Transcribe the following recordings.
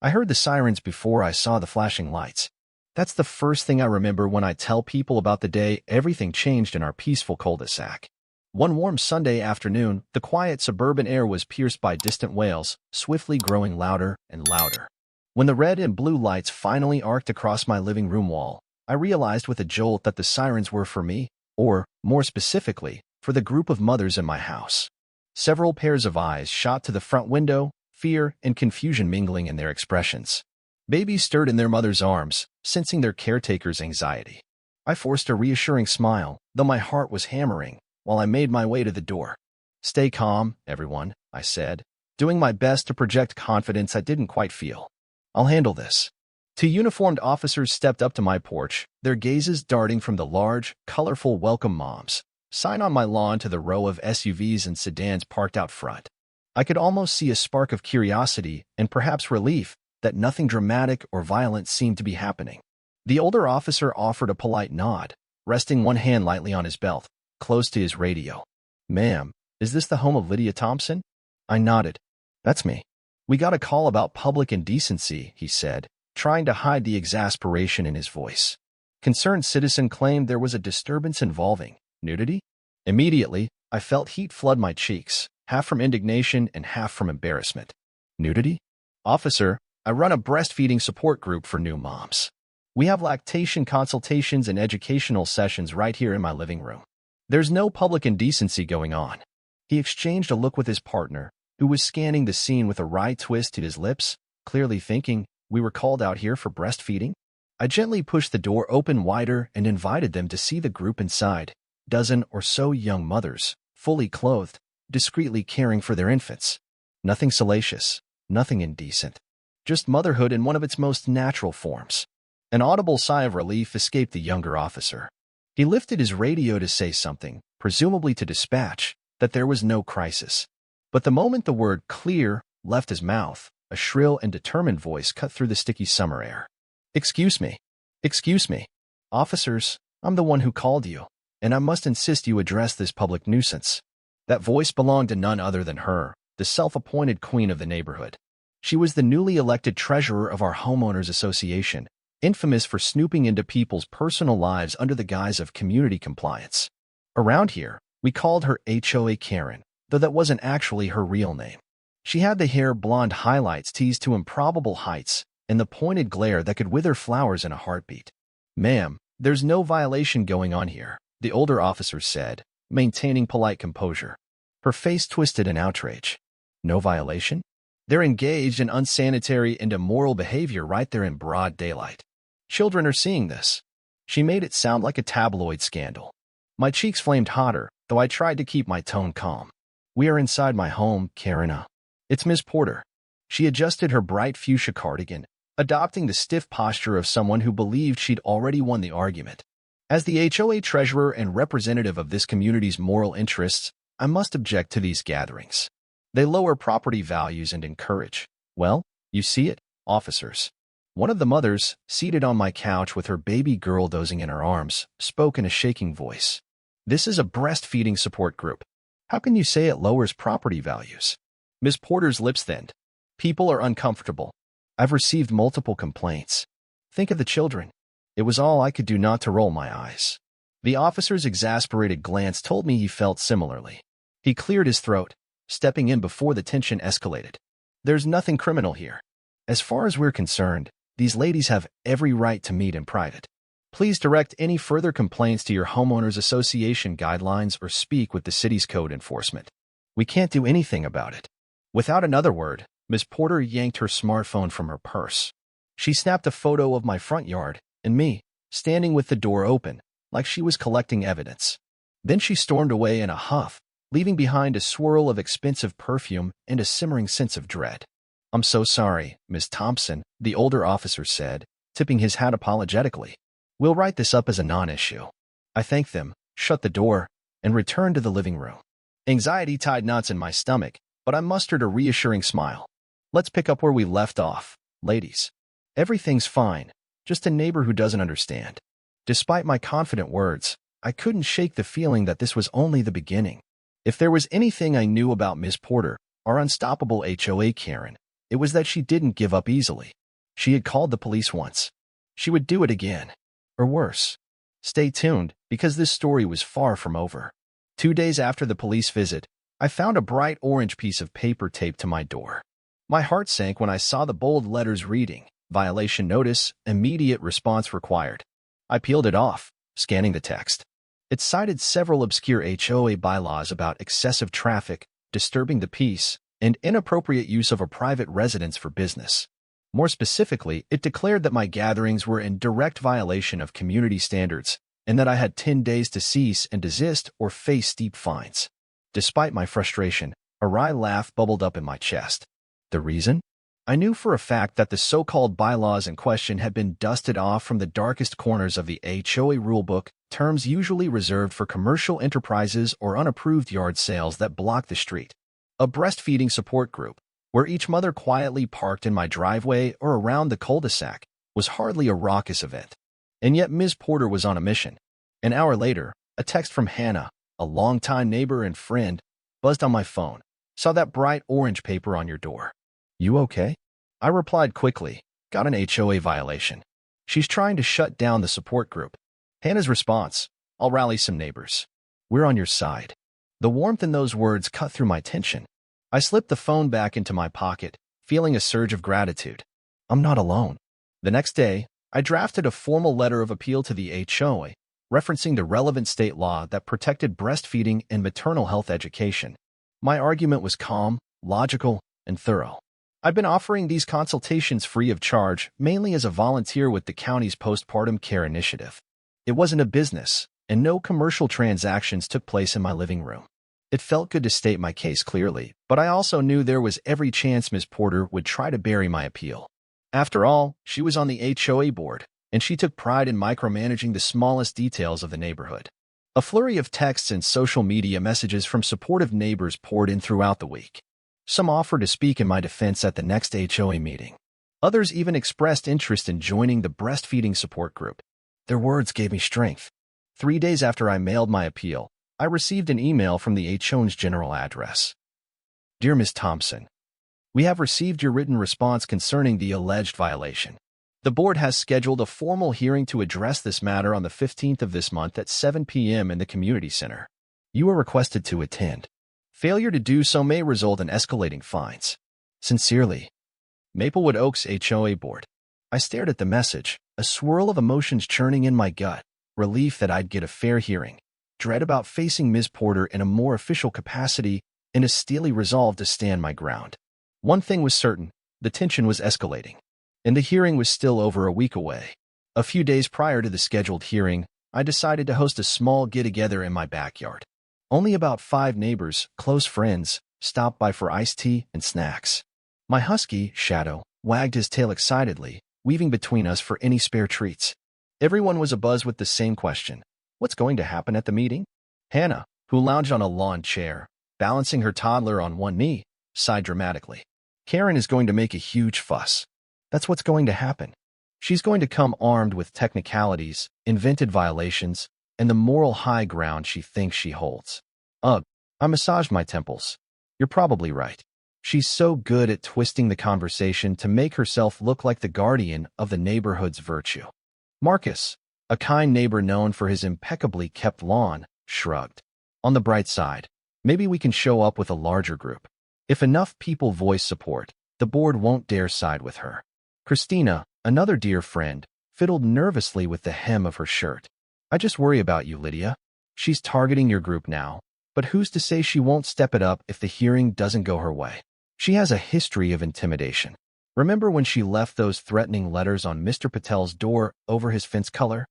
I heard the sirens before I saw the flashing lights. That's the first thing I remember when I tell people about the day everything changed in our peaceful cul-de-sac. One warm Sunday afternoon, the quiet suburban air was pierced by distant wails, swiftly growing louder and louder. When the red and blue lights finally arced across my living room wall, I realized with a jolt that the sirens were for me, or, more specifically, for the group of mothers in my house. Several pairs of eyes shot to the front window, fear and confusion mingling in their expressions. Babies stirred in their mother's arms, sensing their caretaker's anxiety. I forced a reassuring smile, though my heart was hammering, while I made my way to the door. "Stay calm, everyone," I said, doing my best to project confidence I didn't quite feel. "I'll handle this." Two uniformed officers stepped up to my porch, their gazes darting from the large, colorful welcome moms sign on my lawn to the row of SUVs and sedans parked out front. I could almost see a spark of curiosity and perhaps relief that nothing dramatic or violent seemed to be happening. The older officer offered a polite nod, resting one hand lightly on his belt, close to his radio. "Ma'am, is this the home of Lydia Thompson?" I nodded. "That's me." "We got a call about public indecency," he said, trying to hide the exasperation in his voice. Concerned citizen claimed there was a disturbance involving nudity. Immediately, I felt heat flood my cheeks, half from indignation and half from embarrassment. "Nudity? Officer, I run a breastfeeding support group for new moms. We have lactation consultations and educational sessions right here in my living room. There's no public indecency going on." He exchanged a look with his partner, who was scanning the scene with a wry twist to his lips, clearly thinking, we were called out here for breastfeeding? I gently pushed the door open wider and invited them to see the group inside, dozen or so young mothers, fully clothed, discreetly caring for their infants. Nothing salacious, nothing indecent. Just motherhood in one of its most natural forms. An audible sigh of relief escaped the younger officer. He lifted his radio to say something, presumably to dispatch, that there was no crisis. But the moment the word "clear" left his mouth, a shrill and determined voice cut through the sticky summer air. Excuse me. Officers, I'm the one who called you, and I must insist you address this public nuisance." That voice belonged to none other than her, the self-appointed queen of the neighborhood. She was the newly elected treasurer of our homeowners association, infamous for snooping into people's personal lives under the guise of community compliance. Around here, we called her HOA Karen, though that wasn't actually her real name. She had the hair blonde highlights teased to improbable heights, and the pointed glare that could wither flowers in a heartbeat. "Ma'am, there's no violation going on here," the older officer said, maintaining polite composure. Her face twisted in outrage. "No violation? They're engaged in unsanitary and immoral behavior right there in broad daylight. Children are seeing this." She made it sound like a tabloid scandal. My cheeks flamed hotter, though I tried to keep my tone calm. "We are inside my home, Karina. It's Miss Porter." She adjusted her bright fuchsia cardigan, adopting the stiff posture of someone who believed she'd already won the argument. "As the HOA treasurer and representative of this community's moral interests, I must object to these gatherings. They lower property values and encourage, well, you see it, officers." One of the mothers, seated on my couch with her baby girl dozing in her arms, spoke in a shaking voice. "This is a breastfeeding support group. How can you say it lowers property values?" Miss Porter's lips thinned. "People are uncomfortable. I've received multiple complaints. Think of the children." It was all I could do not to roll my eyes. The officer's exasperated glance told me he felt similarly. He cleared his throat, stepping in before the tension escalated. "There's nothing criminal here. As far as we're concerned, these ladies have every right to meet in private. Please direct any further complaints to your homeowners association guidelines or speak with the city's code enforcement. We can't do anything about it." Without another word, Miss Porter yanked her smartphone from her purse. She snapped a photo of my front yard and me, standing with the door open, like she was collecting evidence. Then she stormed away in a huff, leaving behind a swirl of expensive perfume and a simmering sense of dread. "I'm so sorry, Miss Thompson," the older officer said, tipping his hat apologetically. "We'll write this up as a non-issue." I thanked them, shut the door, and returned to the living room. Anxiety tied knots in my stomach, but I mustered a reassuring smile. "Let's pick up where we left off, ladies. Everything's fine, just a neighbor who doesn't understand." Despite my confident words, I couldn't shake the feeling that this was only the beginning. If there was anything I knew about Miss Porter, our unstoppable HOA Karen, It was that she didn't give up easily. She had called the police once. She would do it again. Or worse. Stay tuned, because this story was far from over. 2 days after the police visit, I found a bright orange piece of paper taped to my door. My heart sank when I saw the bold letters reading, "Violation notice, immediate response required." I peeled it off, scanning the text. It cited several obscure HOA bylaws about excessive traffic, disturbing the peace, and inappropriate use of a private residence for business. More specifically, it declared that my gatherings were in direct violation of community standards, and that I had 10 days to cease and desist or face steep fines. Despite my frustration, a wry laugh bubbled up in my chest. The reason? I knew for a fact that the so-called bylaws in question had been dusted off from the darkest corners of the HOA rulebook, terms usually reserved for commercial enterprises or unapproved yard sales that block the street. A breastfeeding support group, where each mother quietly parked in my driveway or around the cul-de-sac, was hardly a raucous event. And yet Ms. Porter was on a mission. An hour later, a text from Hannah, a longtime neighbor and friend, buzzed on my phone. "Saw that bright orange paper on your door. You okay?" I replied quickly, "Got an HOA violation." "She's trying to shut down the support group." Hannah's response, "I'll rally some neighbors. We're on your side." The warmth in those words cut through my tension. I slipped the phone back into my pocket, feeling a surge of gratitude. I'm not alone. The next day, I drafted a formal letter of appeal to the HOA, referencing the relevant state law that protected breastfeeding and maternal health education. My argument was calm, logical, and thorough. I've been offering these consultations free of charge, mainly as a volunteer with the county's postpartum care initiative. It wasn't a business, and no commercial transactions took place in my living room. It felt good to state my case clearly, but I also knew there was every chance Ms. Porter would try to bury my appeal. After all, she was on the HOA board, and she took pride in micromanaging the smallest details of the neighborhood. A flurry of texts and social media messages from supportive neighbors poured in throughout the week. Some offered to speak in my defense at the next HOA meeting. Others even expressed interest in joining the breastfeeding support group. Their words gave me strength. 3 days after I mailed my appeal, I received an email from the HOA's general address. "Dear Ms. Thompson, we have received your written response concerning the alleged violation. The board has scheduled a formal hearing to address this matter on the 15th of this month at 7 p.m. in the community center. You are requested to attend. Failure to do so may result in escalating fines. Sincerely, Maplewood Oaks HOA Board." I stared at the message, a swirl of emotions churning in my gut, relief that I'd get a fair hearing, dread about facing Ms. Porter in a more official capacity, and a steely resolve to stand my ground. One thing was certain, the tension was escalating, and the hearing was still over a week away. A few days prior to the scheduled hearing, I decided to host a small get-together in my backyard. Only about 5 neighbors, close friends, stopped by for iced tea and snacks. My husky, Shadow, wagged his tail excitedly, weaving between us for any spare treats. Everyone was abuzz with the same question: what's going to happen at the meeting? Hannah, who lounged on a lawn chair, balancing her toddler on one knee, sighed dramatically. "Karen is going to make a huge fuss. That's what's going to happen. She's going to come armed with technicalities, invented violations, and the moral high ground she thinks she holds." Ugh, I massaged my temples. You're probably right. She's so good at twisting the conversation to make herself look like the guardian of the neighborhood's virtue. Marcus, a kind neighbor known for his impeccably kept lawn, shrugged. On the bright side, maybe we can show up with a larger group. If enough people voice support, the board won't dare side with her. Christina, another dear friend, fiddled nervously with the hem of her shirt. "I just worry about you, Lydia. She's targeting your group now, but who's to say she won't step it up if the hearing doesn't go her way? She has a history of intimidation. Remember when she left those threatening letters on Mr. Patel's door over his fence color?"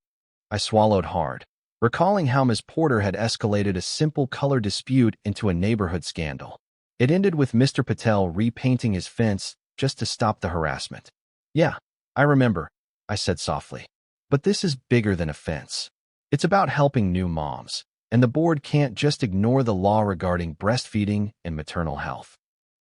I swallowed hard, recalling how Ms. Porter had escalated a simple color dispute into a neighborhood scandal. It ended with Mr. Patel repainting his fence just to stop the harassment. "Yeah, I remember," I said softly. "But this is bigger than a fence. It's about helping new moms, and the board can't just ignore the law regarding breastfeeding and maternal health."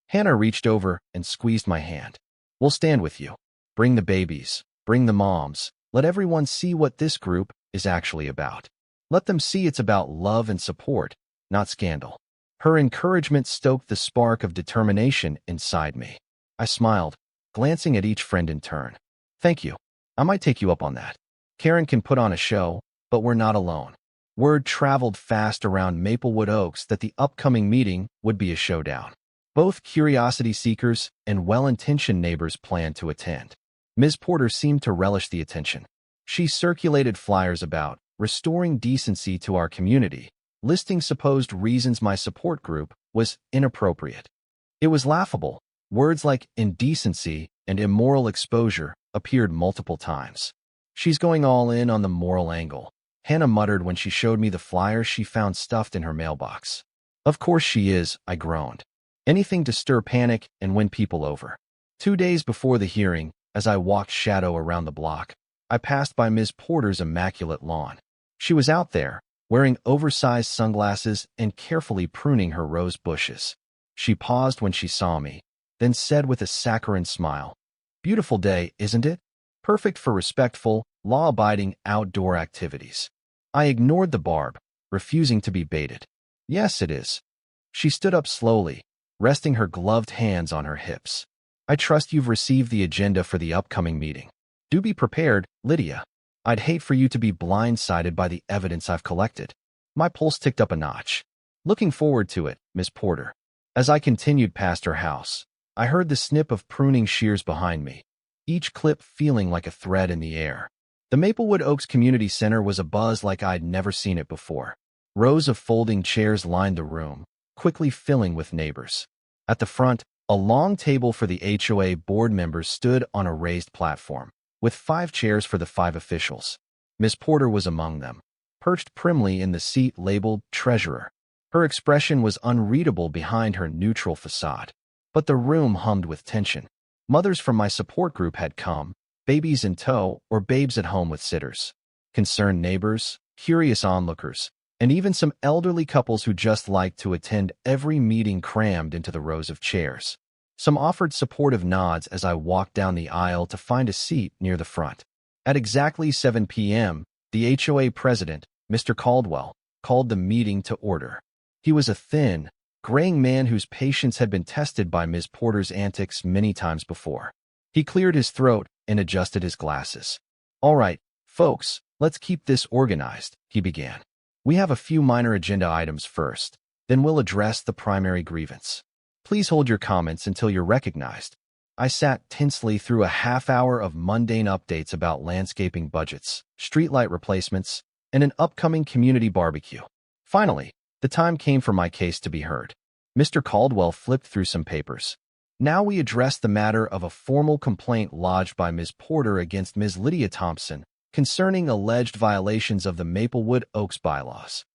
Hannah reached over and squeezed my hand. "We'll stand with you. Bring the babies, bring the moms. Let everyone see what this group is actually about. Let them see it's about love and support, not scandal." Her encouragement stoked the spark of determination inside me. I smiled, glancing at each friend in turn. Thank you. I might take you up on that. Karen can put on a show, but we're not alone. Word traveled fast around Maplewood Oaks that the upcoming meeting would be a showdown. Both curiosity seekers and well-intentioned neighbors planned to attend. Ms. Porter seemed to relish the attention. She circulated flyers about restoring decency to our community, listing supposed reasons my support group was inappropriate. It was laughable. Words like indecency and immoral exposure appeared multiple times. She's going all in on the moral angle, Hannah muttered when she showed me the flyers she found stuffed in her mailbox. Of course she is, I groaned. Anything to stir panic and win people over. 2 days before the hearing, as I walked shadow around the block, I passed by Ms. Porter's immaculate lawn. She was out there, wearing oversized sunglasses and carefully pruning her rose bushes. She paused when she saw me, then said with a saccharine smile, "Beautiful day, isn't it? Perfect for respectful, law-abiding outdoor activities." I ignored the barb, refusing to be baited. "Yes, it is." She stood up slowly, resting her gloved hands on her hips. "I trust you've received the agenda for the upcoming meeting. Do be prepared, Lydia. I'd hate for you to be blindsided by the evidence I've collected." My pulse ticked up a notch. "Looking forward to it, Miss Porter." As I continued past her house, I heard the snip of pruning shears behind me, each clip feeling like a thread in the air. The Maplewood Oaks Community Center was abuzz like I'd never seen it before. Rows of folding chairs lined the room, quickly filling with neighbors. At the front, a long table for the HOA board members stood on a raised platform, with 5 chairs for the 5 officials. Miss Porter was among them, perched primly in the seat labeled Treasurer. Her expression was unreadable behind her neutral facade, but the room hummed with tension. Mothers from my support group had come, babies in tow or babes at home with sitters. Concerned neighbors, curious onlookers, and even some elderly couples who just liked to attend every meeting crammed into the rows of chairs. Some offered supportive nods as I walked down the aisle to find a seat near the front. At exactly 7 p.m., the HOA president, Mr. Caldwell, called the meeting to order. He was a thin, graying man whose patience had been tested by Ms. Porter's antics many times before. He cleared his throat and adjusted his glasses. "All right, folks, let's keep this organized," he began. "We have a few minor agenda items first, then we'll address the primary grievance. Please hold your comments until you're recognized." I sat tensely through a half-hour of mundane updates about landscaping budgets, streetlight replacements, and an upcoming community barbecue. Finally, the time came for my case to be heard. Mr. Caldwell flipped through some papers. "Now we address the matter of a formal complaint lodged by Ms. Porter against Ms. Lydia Thompson concerning alleged violations of the Maplewood Oaks bylaws."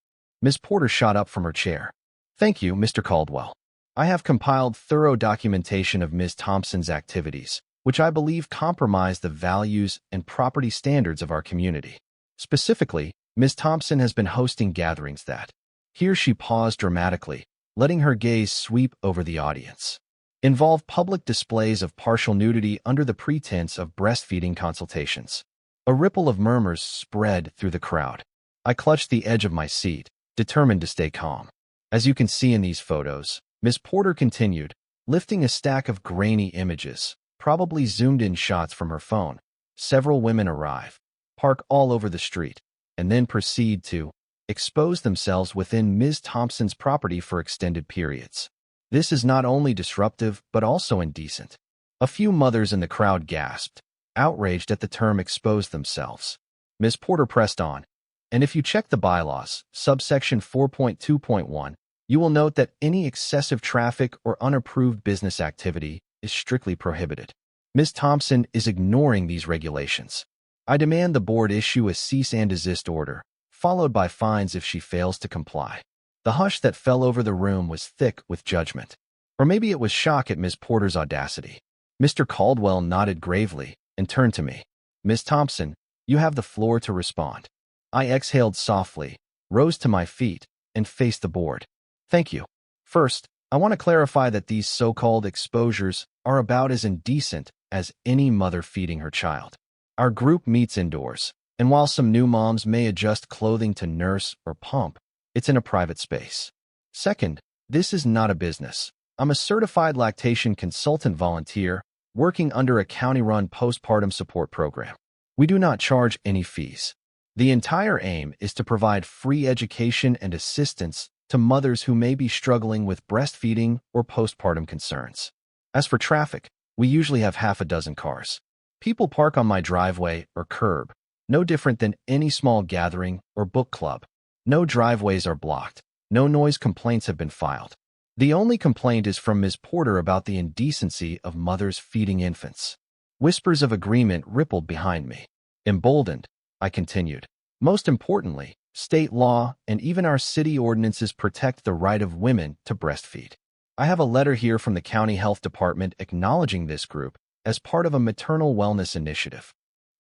Ms. Porter shot up from her chair. "Thank you, Mr. Caldwell. I have compiled thorough documentation of Ms. Thompson's activities, which I believe compromise the values and property standards of our community. Specifically, Ms. Thompson has been hosting gatherings that—" Here she paused dramatically, letting her gaze sweep over the audience. "Involve public displays of partial nudity under the pretense of breastfeeding consultations." A ripple of murmurs spread through the crowd. I clutched the edge of my seat, determined to stay calm. "As you can see in these photos," Ms. Porter continued, lifting a stack of grainy images, probably zoomed-in shots from her phone, "several women arrive, park all over the street, and then proceed to expose themselves within Ms. Thompson's property for extended periods. This is not only disruptive, but also indecent." A few mothers in the crowd gasped, outraged at the term "expose themselves." Ms. Porter pressed on, "And if you check the bylaws, subsection 4.2.1, you will note that any excessive traffic or unapproved business activity is strictly prohibited. Ms. Thompson is ignoring these regulations. I demand the board issue a cease and desist order, followed by fines if she fails to comply." The hush that fell over the room was thick with judgment. Or maybe it was shock at Ms. Porter's audacity. Mr. Caldwell nodded gravely and turned to me. "Ms. Thompson, you have the floor to respond." I exhaled softly, rose to my feet, and faced the board. "Thank you. First, I want to clarify that these so-called exposures are about as indecent as any mother feeding her child. Our group meets indoors, and while some new moms may adjust clothing to nurse or pump, it's in a private space. Second, this is not a business, I'm a certified lactation consultant volunteer working under a county-run postpartum support program. We do not charge any fees. The entire aim is to provide free education and assistance to mothers who may be struggling with breastfeeding or postpartum concerns. As for traffic, we usually have half a dozen cars. People park on my driveway or curb, no different than any small gathering or book club. No driveways are blocked. No noise complaints have been filed. The only complaint is from Ms. Porter about the indecency of mothers feeding infants. Whispers of agreement rippled behind me. Emboldened, I continued. Most importantly, state law and even our city ordinances protect the right of women to breastfeed. I have a letter here from the county health department acknowledging this group as part of a maternal wellness initiative.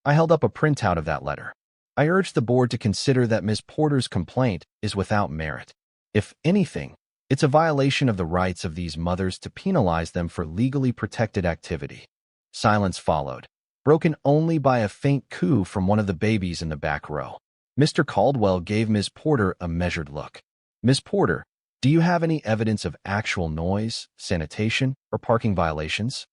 I held up a printout of that letter. I urged the board to consider that Ms. Porter's complaint is without merit. If anything, it's a violation of the rights of these mothers to penalize them for legally protected activity. Silence followed, broken only by a faint coo from one of the babies in the back row. Mr. Caldwell gave Ms. Porter a measured look. Ms. Porter, do you have any evidence of actual noise, sanitation, or parking violations?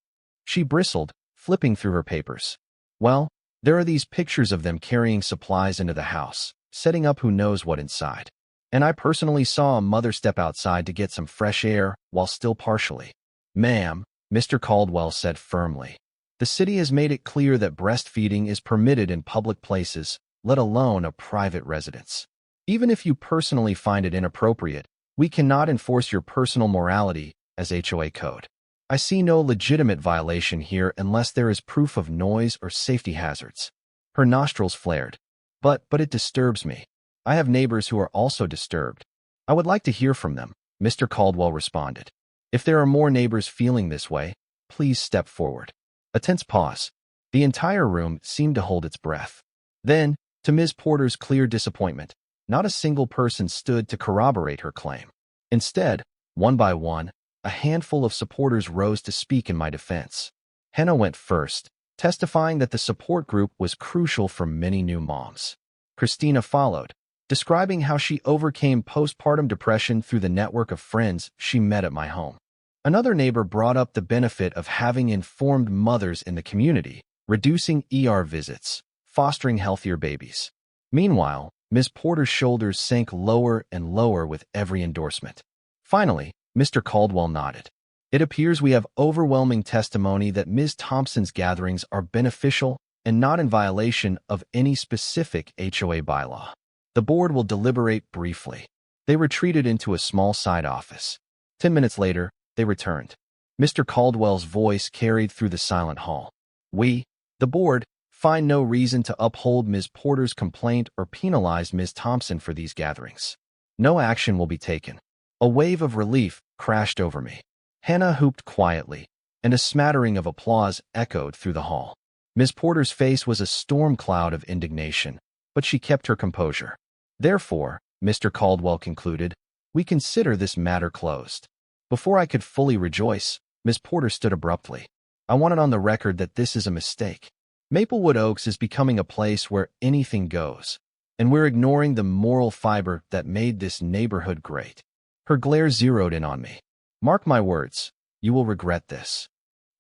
She bristled, flipping through her papers. Well, there are these pictures of them carrying supplies into the house, setting up who knows what inside. And I personally saw a mother step outside to get some fresh air while still partially. Ma'am, Mr. Caldwell said firmly, the city has made it clear that breastfeeding is permitted in public places, let alone a private residence. Even if you personally find it inappropriate, we cannot enforce your personal morality as HOA code. I see no legitimate violation here unless there is proof of noise or safety hazards. Her nostrils flared. But it disturbs me. I have neighbors who are also disturbed. I would like to hear from them, Mr. Caldwell responded. If there are more neighbors feeling this way, please step forward. A tense pause. The entire room seemed to hold its breath. Then, to Ms. Porter's clear disappointment, not a single person stood to corroborate her claim. Instead, one by one, a handful of supporters rose to speak in my defense. Hannah went first, testifying that the support group was crucial for many new moms. Christina followed, describing how she overcame postpartum depression through the network of friends she met at my home. Another neighbor brought up the benefit of having informed mothers in the community, reducing ER visits, fostering healthier babies. Meanwhile, Ms. Porter's shoulders sank lower and lower with every endorsement. Finally, Mr. Caldwell nodded. It appears we have overwhelming testimony that Ms. Thompson's gatherings are beneficial and not in violation of any specific HOA bylaw. The board will deliberate briefly. They retreated into a small side office. 10 minutes later, they returned. Mr. Caldwell's voice carried through the silent hall. We, the board, find no reason to uphold Ms. Porter's complaint or penalize Ms. Thompson for these gatherings. No action will be taken. A wave of relief crashed over me. Hannah hooped quietly, and a smattering of applause echoed through the hall. Ms. Porter's face was a storm cloud of indignation, but she kept her composure. Therefore, Mr. Caldwell concluded, we consider this matter closed. Before I could fully rejoice, Ms. Porter stood abruptly. I want it on the record that this is a mistake. Maplewood Oaks is becoming a place where anything goes, and we're ignoring the moral fiber that made this neighborhood great. Her glare zeroed in on me. Mark my words, you will regret this.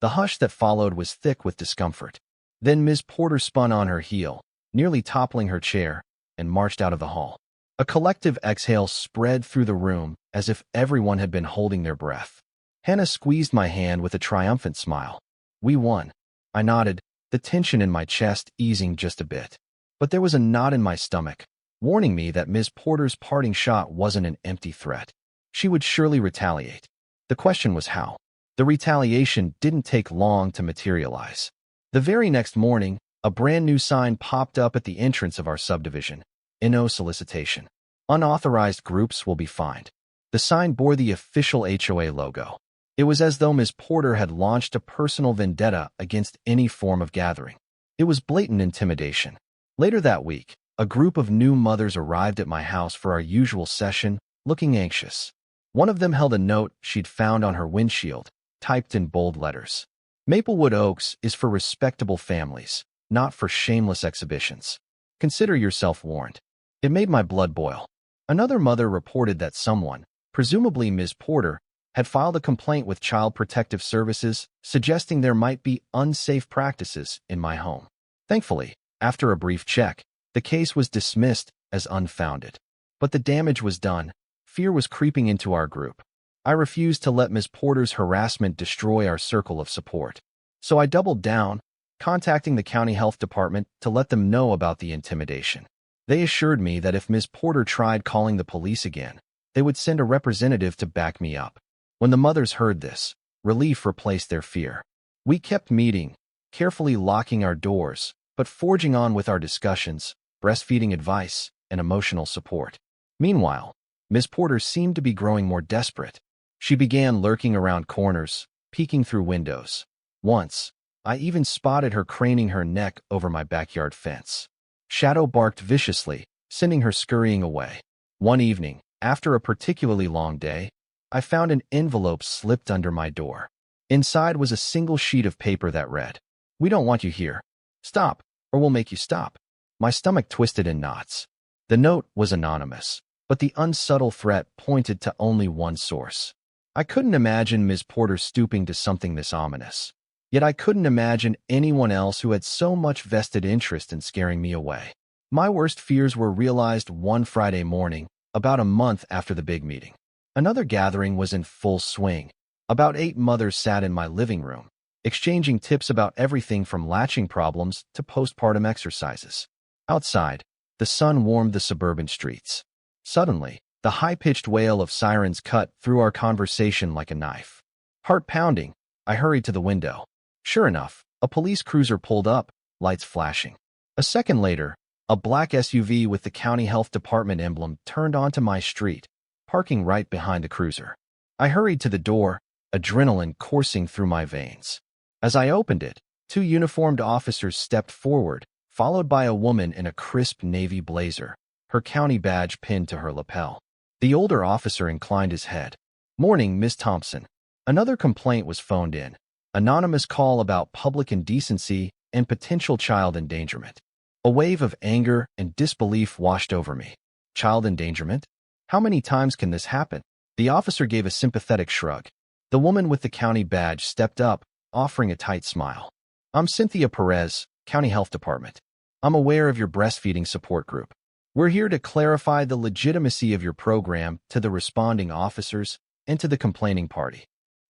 The hush that followed was thick with discomfort. Then Ms. Porter spun on her heel, nearly toppling her chair, and marched out of the hall. A collective exhale spread through the room as if everyone had been holding their breath. Hannah squeezed my hand with a triumphant smile. We won. I nodded, the tension in my chest easing just a bit. But there was a knot in my stomach, warning me that Ms. Porter's parting shot wasn't an empty threat. She would surely retaliate. The question was how. The retaliation didn't take long to materialize. The very next morning, a brand new sign popped up at the entrance of our subdivision. No solicitation. Unauthorized groups will be fined. The sign bore the official HOA logo. It was as though Ms. Porter had launched a personal vendetta against any form of gathering. It was blatant intimidation. Later that week, a group of new mothers arrived at my house for our usual session, looking anxious. One of them held a note she'd found on her windshield, typed in bold letters. Maplewood Oaks is for respectable families, not for shameless exhibitions. Consider yourself warned. It made my blood boil. Another mother reported that someone, presumably Ms. Porter, had filed a complaint with Child Protective Services, suggesting there might be unsafe practices in my home. Thankfully, after a brief check, the case was dismissed as unfounded. But the damage was done. Fear was creeping into our group. I refused to let Ms. Porter's harassment destroy our circle of support. So I doubled down, contacting the county health department to let them know about the intimidation. They assured me that if Ms. Porter tried calling the police again, they would send a representative to back me up. When the mothers heard this, relief replaced their fear. We kept meeting, carefully locking our doors, but forging on with our discussions, breastfeeding advice, and emotional support. Meanwhile, Ms. Porter seemed to be growing more desperate. She began lurking around corners, peeking through windows. Once, I even spotted her craning her neck over my backyard fence. Shadow barked viciously, sending her scurrying away. One evening, after a particularly long day, I found an envelope slipped under my door. Inside was a single sheet of paper that read, "We don't want you here. Stop, or we'll make you stop." My stomach twisted in knots. The note was anonymous, but the unsubtle threat pointed to only one source. I couldn't imagine Ms. Porter stooping to something this ominous. Yet I couldn't imagine anyone else who had so much vested interest in scaring me away. My worst fears were realized one Friday morning, about a month after the big meeting. Another gathering was in full swing. About 8 mothers sat in my living room, exchanging tips about everything from latching problems to postpartum exercises. Outside, the sun warmed the suburban streets. Suddenly, the high-pitched wail of sirens cut through our conversation like a knife. Heart pounding, I hurried to the window. Sure enough, a police cruiser pulled up, lights flashing. A second later, a black SUV with the county health department emblem turned onto my street, parking right behind the cruiser. I hurried to the door, adrenaline coursing through my veins. As I opened it, 2 uniformed officers stepped forward, followed by a woman in a crisp navy blazer, her county badge pinned to her lapel. The older officer inclined his head. "Morning, Miss Thompson." Another complaint was phoned in. Anonymous call about public indecency and potential child endangerment. A wave of anger and disbelief washed over me. Child endangerment? How many times can this happen? The officer gave a sympathetic shrug. The woman with the county badge stepped up, offering a tight smile. "I'm Cynthia Perez, County Health Department. I'm aware of your breastfeeding support group. We're here to clarify the legitimacy of your program to the responding officers and to the complaining party."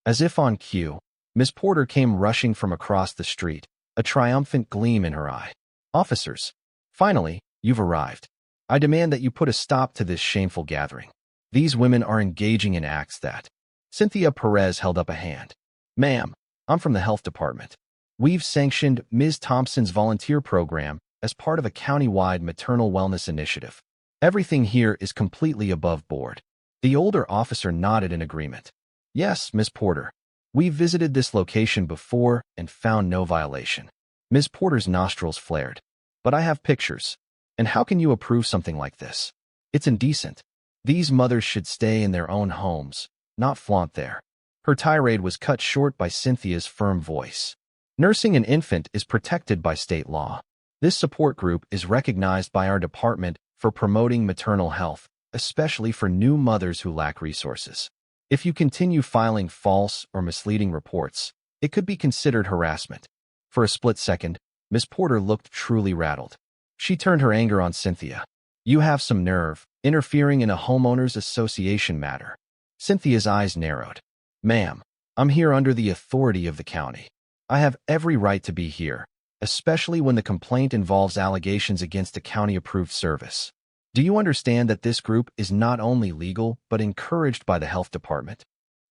As if on cue, Miss Porter came rushing from across the street, a triumphant gleam in her eye. "Officers, finally, you've arrived. I demand that you put a stop to this shameful gathering. These women are engaging in acts that—" Cynthia Perez held up a hand. "Ma'am, I'm from the health department. We've sanctioned Ms. Thompson's volunteer program as part of a county-wide maternal wellness initiative. Everything here is completely above board." The older officer nodded in agreement. "Yes, Miss Porter. We've visited this location before and found no violation." Ms. Porter's nostrils flared. "But I have pictures. And how can you approve something like this? It's indecent. These mothers should stay in their own homes, not flaunt there." Her tirade was cut short by Cynthia's firm voice. "Nursing an infant is protected by state law. This support group is recognized by our department for promoting maternal health, especially for new mothers who lack resources. If you continue filing false or misleading reports, it could be considered harassment." For a split second, Miss Porter looked truly rattled. She turned her anger on Cynthia. "You have some nerve, interfering in a homeowners association matter." Cynthia's eyes narrowed. "Ma'am, I'm here under the authority of the county. I have every right to be here, especially when the complaint involves allegations against a county-approved service. Do you understand that this group is not only legal but encouraged by the health department?"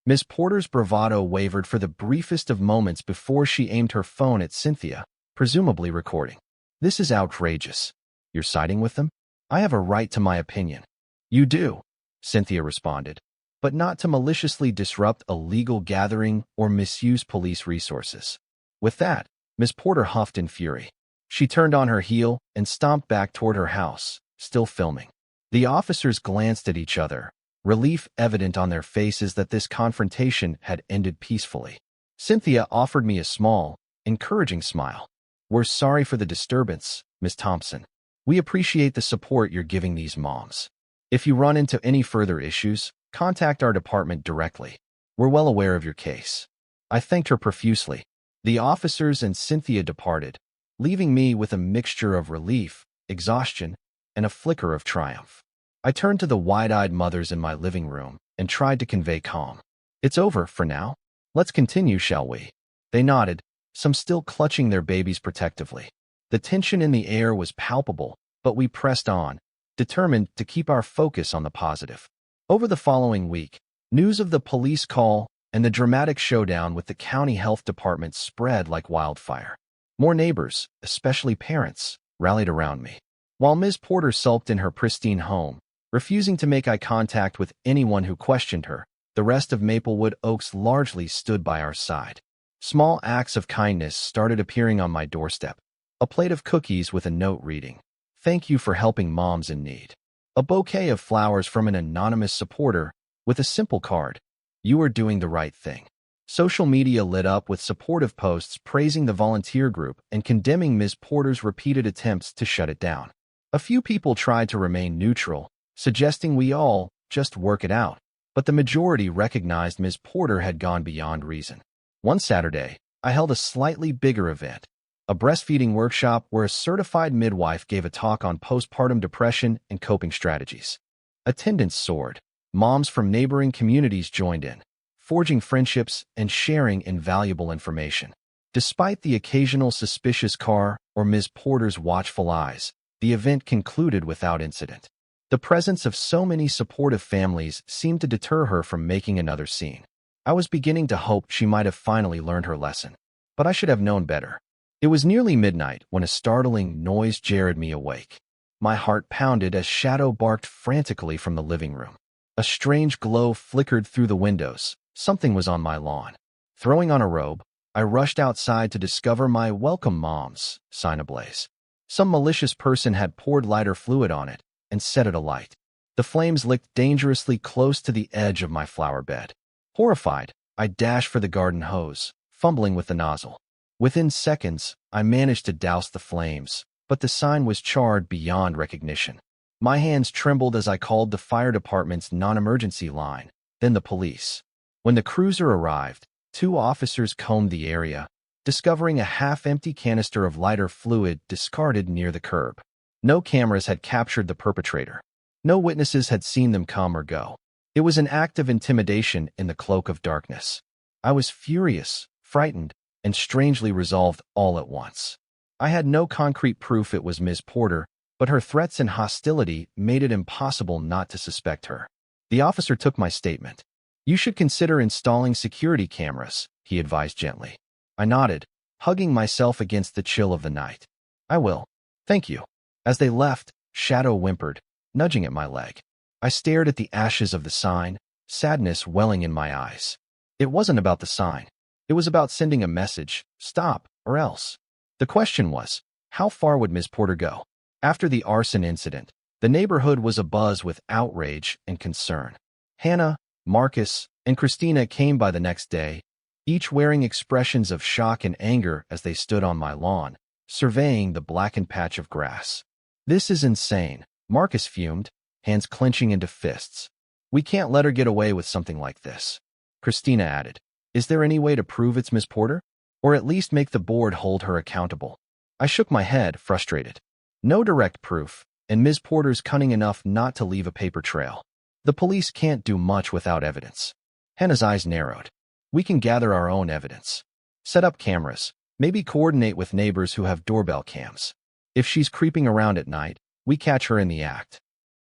Miss Porter's bravado wavered for the briefest of moments before she aimed her phone at Cynthia, presumably recording. "This is outrageous. You're siding with them? I have a right to my opinion." "You do," Cynthia responded, "but not to maliciously disrupt a legal gathering or misuse police resources." With that, Miss Porter huffed in fury. She turned on her heel and stomped back toward her house, still filming. The officers glanced at each other, relief evident on their faces that this confrontation had ended peacefully. Cynthia offered me a small, encouraging smile. "We're sorry for the disturbance, Miss Thompson. We appreciate the support you're giving these moms. If you run into any further issues, contact our department directly." We're well aware of your case." I thanked her profusely. The officers and Cynthia departed, leaving me with a mixture of relief, exhaustion, and a flicker of triumph. I turned to the wide-eyed mothers in my living room and tried to convey calm. "It's over for now. Let's continue, shall we?" They nodded, some still clutching their babies protectively. The tension in the air was palpable, but we pressed on, determined to keep our focus on the positive. Over the following week, news of the police call and the dramatic showdown with the county health department spread like wildfire. More neighbors, especially parents, rallied around me. While Ms. Porter sulked in her pristine home, refusing to make eye contact with anyone who questioned her, the rest of Maplewood Oaks largely stood by our side. Small acts of kindness started appearing on my doorstep. A plate of cookies with a note reading, "Thank you for helping moms in need." A bouquet of flowers from an anonymous supporter with a simple card, "You are doing the right thing." Social media lit up with supportive posts praising the volunteer group and condemning Ms. Porter's repeated attempts to shut it down. A few people tried to remain neutral, suggesting we all just work it out, but the majority recognized Ms. Porter had gone beyond reason. One Saturday, I held a slightly bigger event, a breastfeeding workshop where a certified midwife gave a talk on postpartum depression and coping strategies. Attendance soared. Moms from neighboring communities joined in, forging friendships and sharing invaluable information. Despite the occasional suspicious car or Ms. Porter's watchful eyes, the event concluded without incident. The presence of so many supportive families seemed to deter her from making another scene. I was beginning to hope she might have finally learned her lesson, but I should have known better. It was nearly midnight when a startling noise jarred me awake. My heart pounded as Shadow barked frantically from the living room. A strange glow flickered through the windows. Something was on my lawn. Throwing on a robe, I rushed outside to discover my "Welcome Moms" sign ablaze. Some malicious person had poured lighter fluid on it and set it alight. The flames licked dangerously close to the edge of my flower bed. Horrified, I dashed for the garden hose, fumbling with the nozzle. Within seconds, I managed to douse the flames, but the sign was charred beyond recognition. My hands trembled as I called the fire department's non-emergency line, then the police. When the cruiser arrived, 2 officers combed the area, discovering a half-empty canister of lighter fluid discarded near the curb. No cameras had captured the perpetrator. No witnesses had seen them come or go. It was an act of intimidation in the cloak of darkness. I was furious, frightened, and strangely resolved all at once. I had no concrete proof it was Ms. Porter, but her threats and hostility made it impossible not to suspect her. The officer took my statement. "You should consider installing security cameras," he advised gently. I nodded, hugging myself against the chill of the night. "I will. Thank you." As they left, Shadow whimpered, nudging at my leg. I stared at the ashes of the sign, sadness welling in my eyes. It wasn't about the sign. It was about sending a message, stop, or else. The question was, how far would Ms. Porter go? After the arson incident, the neighborhood was abuzz with outrage and concern. Hannah, Marcus, and Christina came by the next day, each wearing expressions of shock and anger as they stood on my lawn, surveying the blackened patch of grass. "This is insane," Marcus fumed, hands clenching into fists. "We can't let her get away with something like this." Christina added, "Is there any way to prove it's Ms. Porter? Or at least make the board hold her accountable?" I shook my head, frustrated. No direct proof, and Ms. Porter's cunning enough not to leave a paper trail. The police can't do much without evidence. Hannah's eyes narrowed. "We can gather our own evidence. Set up cameras, maybe coordinate with neighbors who have doorbell cams. If she's creeping around at night, we catch her in the act."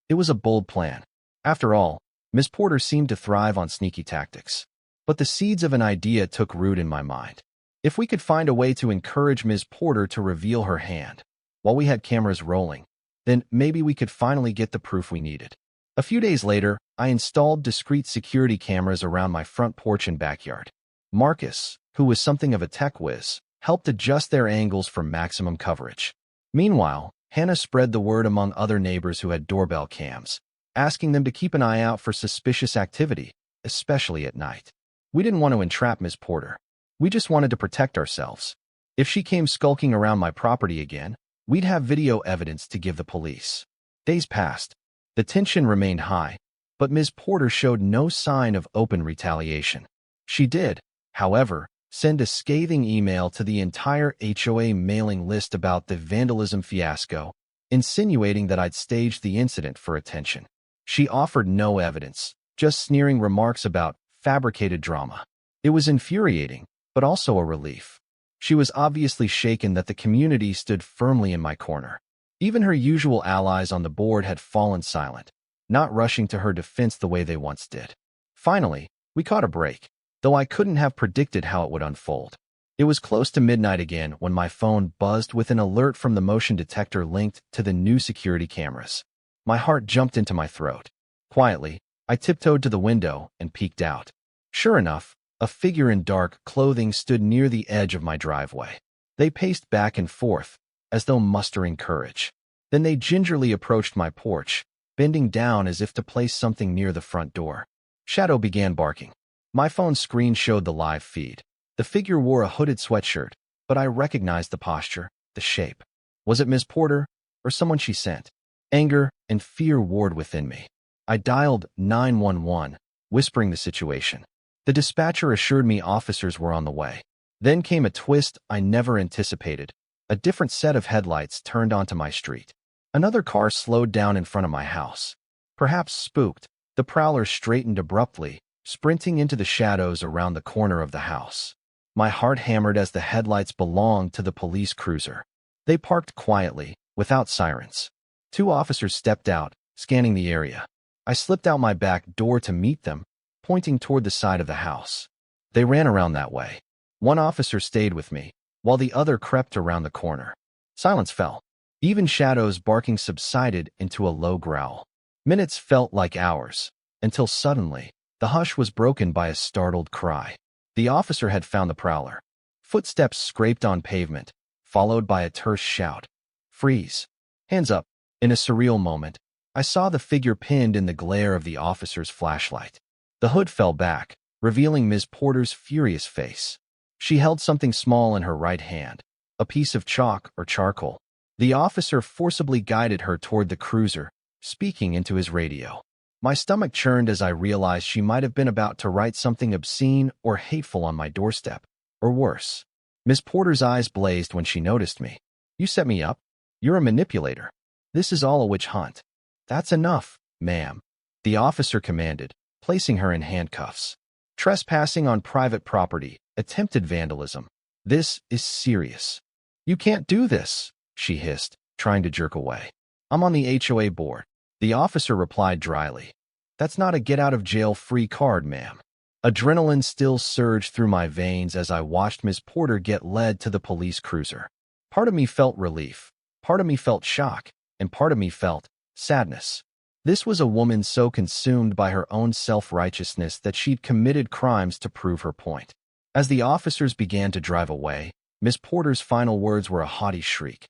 It was a bold plan. After all, Ms. Porter seemed to thrive on sneaky tactics. But the seeds of an idea took root in my mind. If we could find a way to encourage Ms. Porter to reveal her hand, while we had cameras rolling, then maybe we could finally get the proof we needed. A few days later, I installed discrete security cameras around my front porch and backyard. Marcus, who was something of a tech whiz, helped adjust their angles for maximum coverage. Meanwhile, Hannah spread the word among other neighbors who had doorbell cams, asking them to keep an eye out for suspicious activity, especially at night. We didn't want to entrap Ms. Porter. We just wanted to protect ourselves. If she came skulking around my property again, we'd have video evidence to give the police. Days passed. The tension remained high, but Ms. Porter showed no sign of open retaliation. She did, however, send a scathing email to the entire HOA mailing list about the vandalism fiasco, insinuating that I'd staged the incident for attention. She offered no evidence, just sneering remarks about fabricated drama. It was infuriating, but also a relief. She was obviously shaken that the community stood firmly in my corner. Even her usual allies on the board had fallen silent, not rushing to her defense the way they once did. Finally, we caught a break, though I couldn't have predicted how it would unfold. It was close to midnight again when my phone buzzed with an alert from the motion detector linked to the new security cameras. My heart jumped into my throat. Quietly, I tiptoed to the window and peeked out. Sure enough, a figure in dark clothing stood near the edge of my driveway. They paced back and forth, as though mustering courage. Then they gingerly approached my porch, bending down as if to place something near the front door. Shadow began barking. My phone screen showed the live feed. The figure wore a hooded sweatshirt, but I recognized the posture, the shape. Was it Miss Porter, or someone she sent? Anger and fear warred within me. I dialed 911, whispering the situation. The dispatcher assured me officers were on the way. Then came a twist I never anticipated. A different set of headlights turned onto my street. Another car slowed down in front of my house. Perhaps spooked, the prowler straightened abruptly, sprinting into the shadows around the corner of the house. My heart hammered as the headlights belonged to the police cruiser. They parked quietly, without sirens. Two officers stepped out, scanning the area. I slipped out my back door to meet them, pointing toward the side of the house. They ran around that way. One officer stayed with me, while the other crept around the corner. Silence fell. Even Shadow's barking subsided into a low growl. Minutes felt like hours, until suddenly, the hush was broken by a startled cry. The officer had found the prowler. Footsteps scraped on pavement, followed by a terse shout. Freeze. Hands up. In a surreal moment, I saw the figure pinned in the glare of the officer's flashlight. The hood fell back, revealing Ms. Porter's furious face. She held something small in her right hand, a piece of chalk or charcoal. The officer forcibly guided her toward the cruiser, speaking into his radio. My stomach churned as I realized she might have been about to write something obscene or hateful on my doorstep, or worse. Miss Porter's eyes blazed when she noticed me. You set me up? You're a manipulator. This is all a witch hunt. That's enough, ma'am, the officer commanded, placing her in handcuffs. Trespassing on private property, attempted vandalism. This is serious. You can't do this, she hissed, trying to jerk away. I'm on the HOA board, the officer replied dryly. That's not a get-out-of-jail-free card, ma'am. Adrenaline still surged through my veins as I watched Miss Porter get led to the police cruiser. Part of me felt relief, part of me felt shock, and part of me felt sadness. This was a woman so consumed by her own self-righteousness that she'd committed crimes to prove her point. As the officers began to drive away, Miss Porter's final words were a haughty shriek.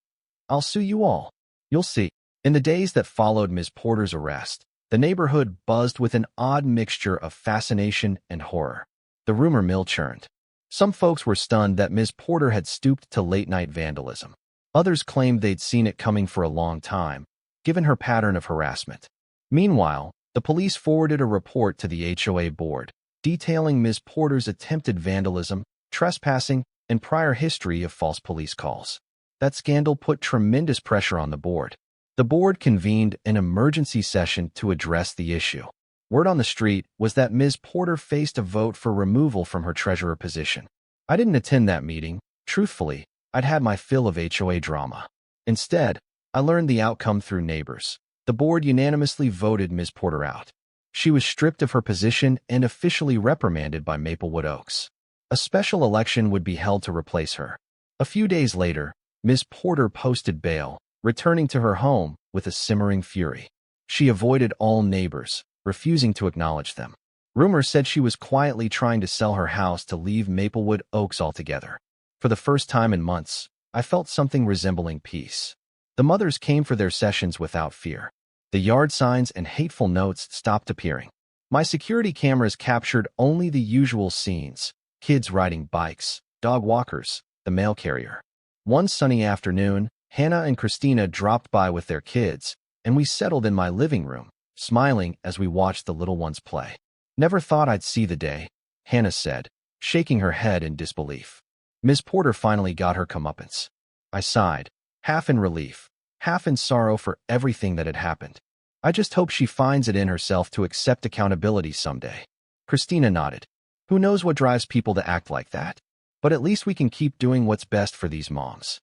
I'll sue you all. You'll see. In the days that followed Miss Porter's arrest, the neighborhood buzzed with an odd mixture of fascination and horror. The rumor mill churned. Some folks were stunned that Miss Porter had stooped to late-night vandalism. Others claimed they'd seen it coming for a long time, given her pattern of harassment. Meanwhile, the police forwarded a report to the HOA board, detailing Ms. Porter's attempted vandalism, trespassing, and prior history of false police calls. That scandal put tremendous pressure on the board. The board convened an emergency session to address the issue. Word on the street was that Ms. Porter faced a vote for removal from her treasurer position. I didn't attend that meeting. Truthfully, I'd had my fill of HOA drama. Instead, I learned the outcome through neighbors. The board unanimously voted Ms. Porter out. She was stripped of her position and officially reprimanded by Maplewood Oaks. A special election would be held to replace her. A few days later, Ms. Porter posted bail, returning to her home with a simmering fury. She avoided all neighbors, refusing to acknowledge them. Rumors said she was quietly trying to sell her house to leave Maplewood Oaks altogether. For the first time in months, I felt something resembling peace. The mothers came for their sessions without fear. The yard signs and hateful notes stopped appearing. My security cameras captured only the usual scenes: kids riding bikes, dog walkers, the mail carrier. One sunny afternoon, Hannah and Christina dropped by with their kids, and we settled in my living room, smiling as we watched the little ones play. Never thought I'd see the day, Hannah said, shaking her head in disbelief. Miss Porter finally got her comeuppance. I sighed, half in relief, half in sorrow for everything that had happened. I just hope she finds it in herself to accept accountability someday. Christina nodded. Who knows what drives people to act like that? But at least we can keep doing what's best for these moms.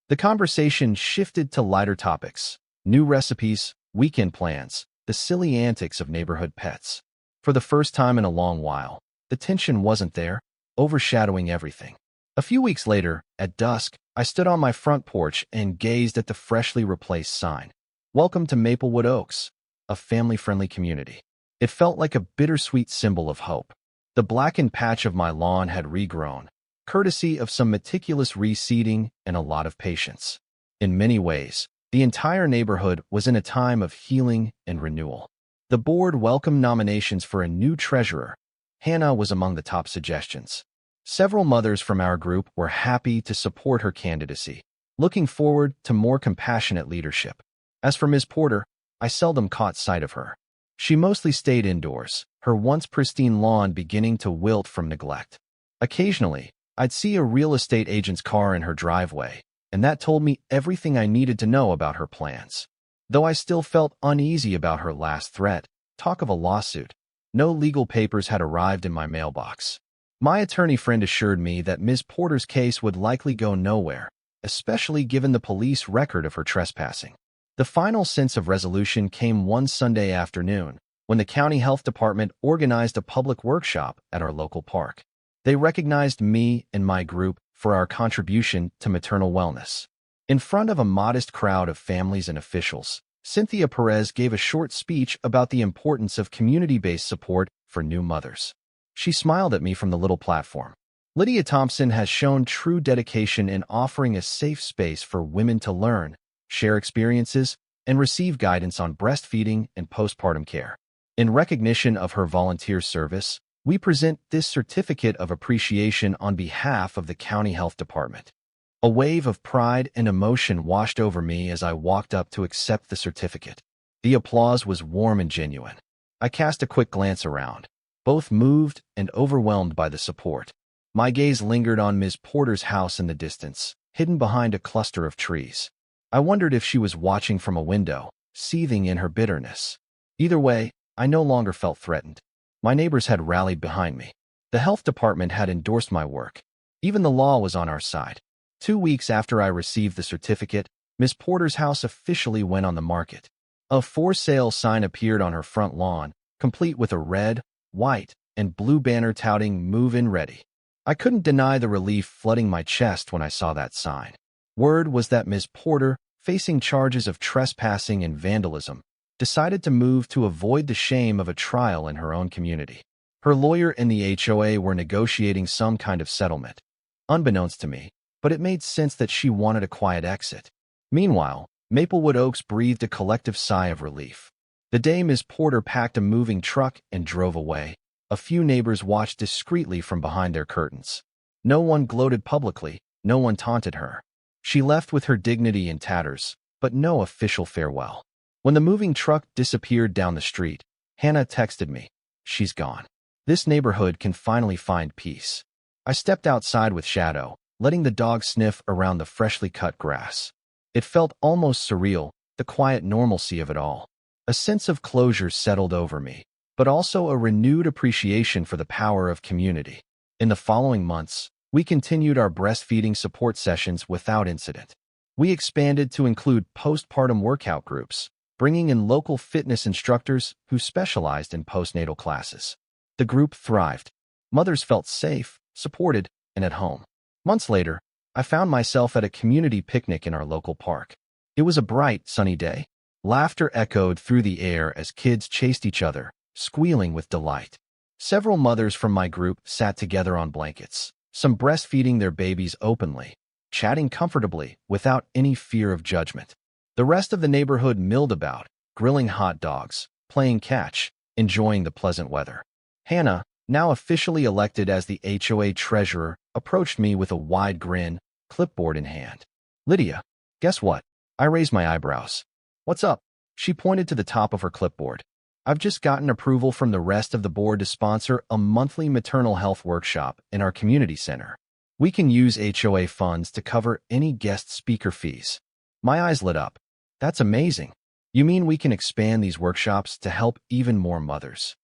The conversation shifted to lighter topics: new recipes, weekend plans, the silly antics of neighborhood pets. For the first time in a long while, the tension wasn't there, overshadowing everything. A few weeks later, at dusk, I stood on my front porch and gazed at the freshly replaced sign. Welcome to Maplewood Oaks, a family-friendly community. It felt like a bittersweet symbol of hope. The blackened patch of my lawn had regrown, courtesy of some meticulous reseeding and a lot of patience. In many ways, the entire neighborhood was in a time of healing and renewal. The board welcomed nominations for a new treasurer. Hannah was among the top suggestions. Several mothers from our group were happy to support her candidacy, looking forward to more compassionate leadership. As for Ms. Porter, I seldom caught sight of her. She mostly stayed indoors, her once pristine lawn beginning to wilt from neglect. Occasionally, I'd see a real estate agent's car in her driveway, and that told me everything I needed to know about her plans. Though I still felt uneasy about her last threat, talk of a lawsuit. No legal papers had arrived in my mailbox. My attorney friend assured me that Ms. Porter's case would likely go nowhere, especially given the police record of her trespassing. The final sense of resolution came one Sunday afternoon, when the county health department organized a public workshop at our local park. They recognized me and my group for our contribution to maternal wellness. In front of a modest crowd of families and officials, Cynthia Perez gave a short speech about the importance of community-based support for new mothers. She smiled at me from the little platform. Lydia Thompson has shown true dedication in offering a safe space for women to learn, share experiences, and receive guidance on breastfeeding and postpartum care. In recognition of her volunteer service, we present this certificate of appreciation on behalf of the County Health Department. A wave of pride and emotion washed over me as I walked up to accept the certificate. The applause was warm and genuine. I cast a quick glance around, both moved and overwhelmed by the support. My gaze lingered on Ms. Porter's house in the distance, hidden behind a cluster of trees. I wondered if she was watching from a window, seething in her bitterness. Either way, I no longer felt threatened. My neighbors had rallied behind me. The health department had endorsed my work. Even the law was on our side. 2 weeks after I received the certificate, Ms. Porter's house officially went on the market. A for sale sign appeared on her front lawn, complete with a red, white, and blue banner touting "Move-in ready." I couldn't deny the relief flooding my chest when I saw that sign. Word was that Ms. Porter, facing charges of trespassing and vandalism, decided to move to avoid the shame of a trial in her own community. Her lawyer and the HOA were negotiating some kind of settlement. Unbeknownst to me, but it made sense that she wanted a quiet exit. Meanwhile, Maplewood Oaks breathed a collective sigh of relief. The day Ms. Porter packed a moving truck and drove away, a few neighbors watched discreetly from behind their curtains. No one gloated publicly, no one taunted her. She left with her dignity in tatters, but no official farewell. When the moving truck disappeared down the street, Hannah texted me, "She's gone. This neighborhood can finally find peace." I stepped outside with Shadow, letting the dog sniff around the freshly cut grass. It felt almost surreal, the quiet normalcy of it all. A sense of closure settled over me, but also a renewed appreciation for the power of community. In the following months, we continued our breastfeeding support sessions without incident. We expanded to include postpartum workout groups, bringing in local fitness instructors who specialized in postnatal classes. The group thrived. Mothers felt safe, supported, and at home. Months later, I found myself at a community picnic in our local park. It was a bright, sunny day. Laughter echoed through the air as kids chased each other, squealing with delight. Several mothers from my group sat together on blankets, some breastfeeding their babies openly, chatting comfortably without any fear of judgment. The rest of the neighborhood milled about, grilling hot dogs, playing catch, enjoying the pleasant weather. Hannah, now officially elected as the HOA treasurer, approached me with a wide grin, clipboard in hand. "Lydia, guess what?" I raised my eyebrows. "What's up?" She pointed to the top of her clipboard. I've just gotten approval from the rest of the board to sponsor a monthly maternal health workshop in our community center. We can use HOA funds to cover any guest speaker fees. My eyes lit up. That's amazing. You mean we can expand these workshops to help even more mothers?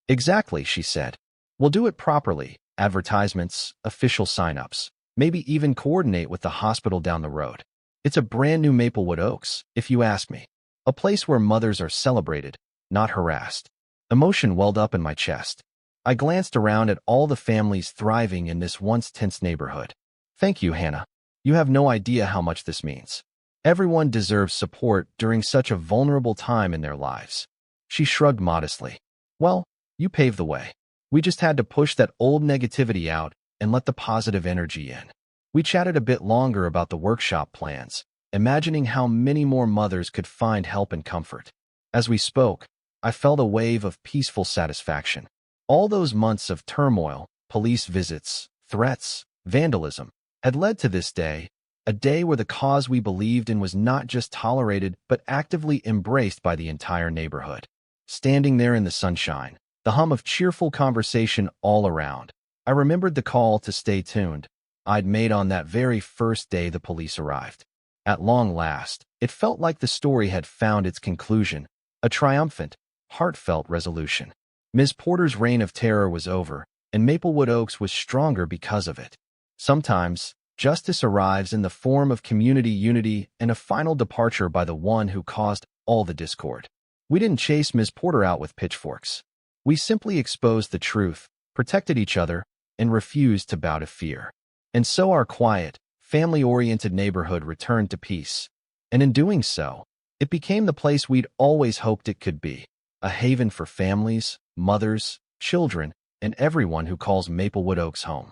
Exactly, she said. We'll do it properly. Advertisements, official signups, maybe even coordinate with the hospital down the road. It's a brand new Maplewood Oaks, if you ask me. A place where mothers are celebrated, not harassed. Emotion welled up in my chest. I glanced around at all the families thriving in this once tense neighborhood. Thank you, Hannah. You have no idea how much this means. Everyone deserves support during such a vulnerable time in their lives. She shrugged modestly. Well, you paved the way. We just had to push that old negativity out and let the positive energy in. We chatted a bit longer about the workshop plans, imagining how many more mothers could find help and comfort. As we spoke, I felt a wave of peaceful satisfaction. All those months of turmoil, police visits, threats, vandalism, had led to this day, a day where the cause we believed in was not just tolerated but actively embraced by the entire neighborhood. Standing there in the sunshine, the hum of cheerful conversation all around, I remembered the call to stay tuned I'd made on that very first day the police arrived. At long last, it felt like the story had found its conclusion, a triumphant, heartfelt resolution. Ms. Porter's reign of terror was over, and Maplewood Oaks was stronger because of it. Sometimes, justice arrives in the form of community unity and a final departure by the one who caused all the discord. We didn't chase Ms. Porter out with pitchforks. We simply exposed the truth, protected each other, and refused to bow to fear. And so our quiet, family-oriented neighborhood returned to peace. And in doing so, it became the place we'd always hoped it could be, a haven for families, mothers, children, and everyone who calls Maplewood Oaks home.